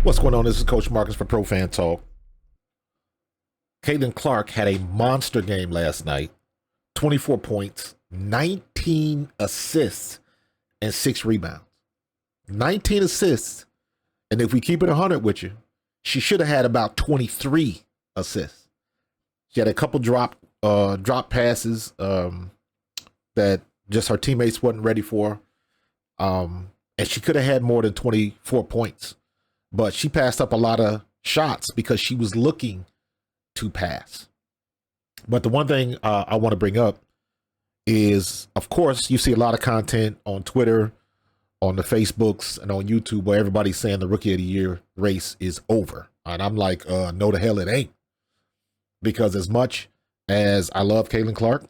What's going on? This is Coach Marcus for Pro Fan Talk. Caitlin Clark had a monster game last night. 24 points, 19 assists, and 6 rebounds. 19 assists. And if we keep it 100 with you, she should have had about 23 assists. She had a couple drop passes that just her teammates wasn't ready for. And she could have had more than 24 points. But she passed up a lot of shots because she was looking to pass. But the one thing I want to bring up is, of course, you see a lot of content on Twitter, on the Facebooks, and on YouTube where everybody's saying the Rookie of the Year race is over. And I'm like, no, the hell it ain't. Because as much as I love Caitlin Clark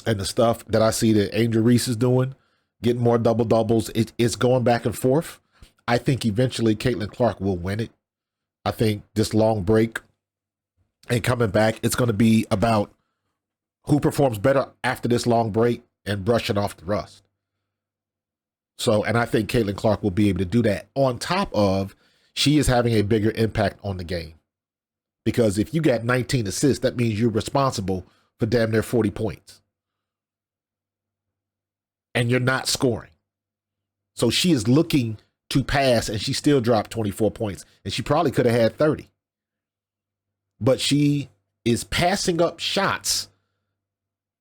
and the stuff that I see that Angel Reese is doing, getting more double-doubles, it's going back and forth. I think eventually Caitlin Clark will win it. I think this long break and coming back, it's going to be about who performs better after this long break and brushing off the rust. So, and I think Caitlin Clark will be able to do that. On top of, she is having a bigger impact on the game. Because if you got 19 assists, that means you're responsible for damn near 40 points. And you're not scoring. So she is looking to pass, and she still dropped 24 points. And she probably could have had 30. But she is passing up shots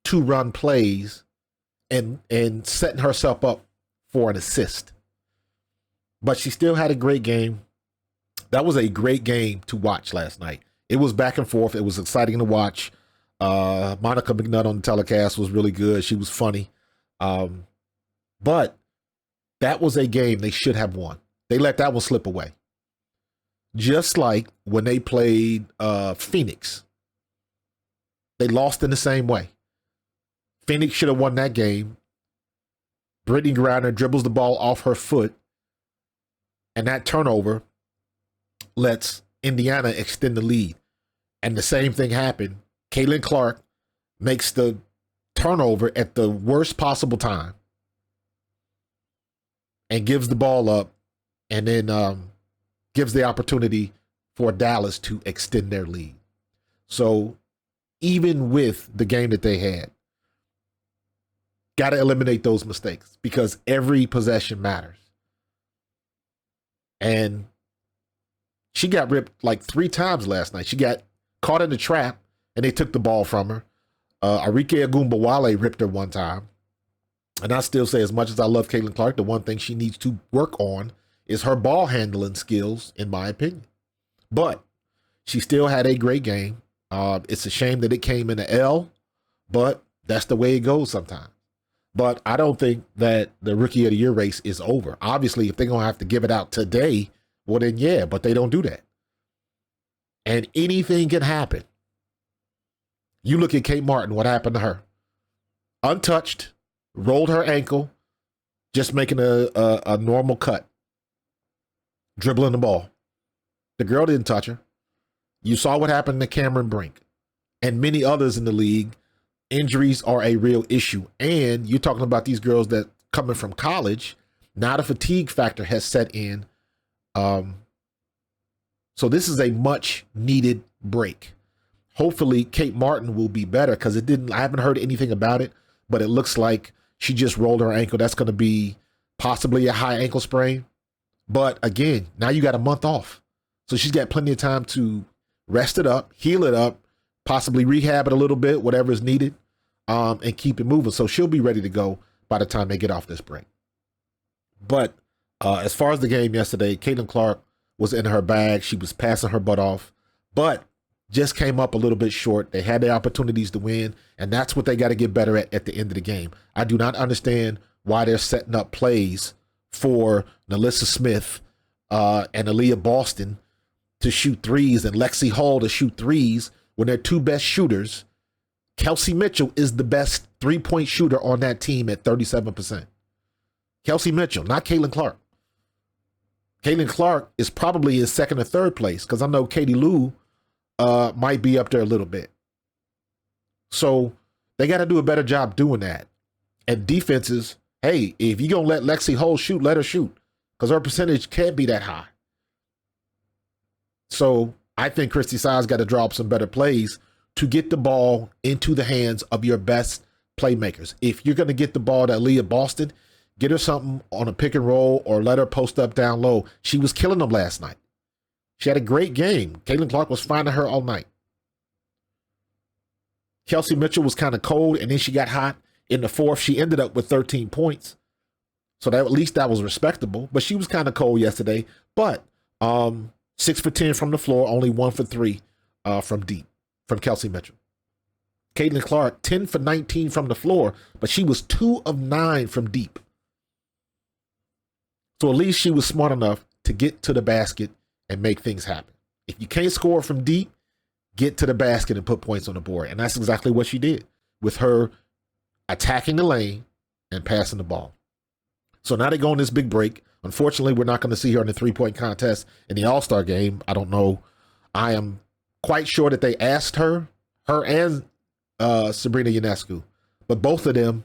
to run plays and setting herself up for an assist. But she still had a great game. That was a great game to watch last night. It was back and forth. It was exciting to watch. Monica McNutt on the telecast was really good. She was funny. But that was a game they should have won. They let that one slip away. Just like when they played Phoenix. They lost in the same way. Phoenix should have won that game. Brittany Griner dribbles the ball off her foot. And that turnover lets Indiana extend the lead. And the same thing happened. Caitlin Clark makes the turnover at the worst possible time and gives the ball up, and then gives the opportunity for Dallas to extend their lead. So even with the game that they had, got to eliminate those mistakes because every possession matters. And she got ripped like 3 times last night. She got caught in the trap, and they took the ball from her. Arike Ogunbowale ripped her one time. And I still say, as much as I love Caitlin Clark, the one thing she needs to work on is her ball handling skills, in my opinion. But she still had a great game. It's a shame that it came in the L, but that's the way it goes sometimes. But I don't think that the Rookie of the Year race is over. Obviously, if they're going to have to give it out today, well then yeah, but they don't do that. And anything can happen. You look at Kate Martin, what happened to her? Untouched, rolled her ankle, just making a normal cut, dribbling the ball. The girl didn't touch her. You saw what happened to Cameron Brink and many others in the league. Injuries are a real issue. And you're talking about these girls that coming from college, now the fatigue factor has set in. So this is a much needed break. Hopefully Kate Martin will be better because I haven't heard anything about it, but it looks like she just rolled her ankle. That's going to be possibly a high ankle sprain. But again, now you got a month off. So she's got plenty of time to rest it up, heal it up, possibly rehab it a little bit, whatever is needed, and keep it moving. So she'll be ready to go by the time they get off this break. But as far as the game yesterday, Caitlin Clark was in her bag. She was passing her butt off, but just came up a little bit short. They had the opportunities to win, and that's what they got to get better at the end of the game. I do not understand why they're setting up plays for Nalissa Smith and Aaliyah Boston to shoot threes and Lexi Hall to shoot threes when they're 2 best shooters. Kelsey Mitchell is the best 3-point shooter on that team at 37%. Kelsey Mitchell, not Caitlin Clark. Caitlin Clark is probably in 2nd or 3rd place because I know Katie Lou might be up there a little bit. So they got to do a better job doing that. And defenses, hey, if you're going to let Lexi Hall shoot, let her shoot because her percentage can't be that high. So I think Christy Sides got to draw up some better plays to get the ball into the hands of your best playmakers. If you're going to get the ball to Leah Boston, get her something on a pick and roll or let her post up down low. She was killing them last night. She had a great game. Caitlin Clark was finding her all night. Kelsey Mitchell was kind of cold, and then she got hot in the fourth. She ended up with 13 points. So that, at least that was respectable. But she was kind of cold yesterday. But 6 for 10 from the floor, only 1 for 3 from deep, from Kelsey Mitchell. Caitlin Clark, 10 for 19 from the floor, but she was 2 of 9 from deep. So at least she was smart enough to get to the basket and make things happen. If you can't score from deep, get to the basket and put points on the board. And that's exactly what she did with her attacking the lane and passing the ball. So now they go on this big break. Unfortunately, we're not going to see her in the three-point contest in the All-Star game. I don't know. I am quite sure that they asked her and Sabrina Ionescu, but both of them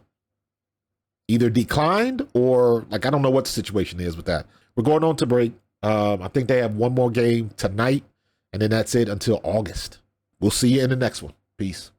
either declined or, like, I don't know what the situation is with that. We're going on to break. I think they have one more game tonight, and then that's it until August. We'll see you in the next one. Peace.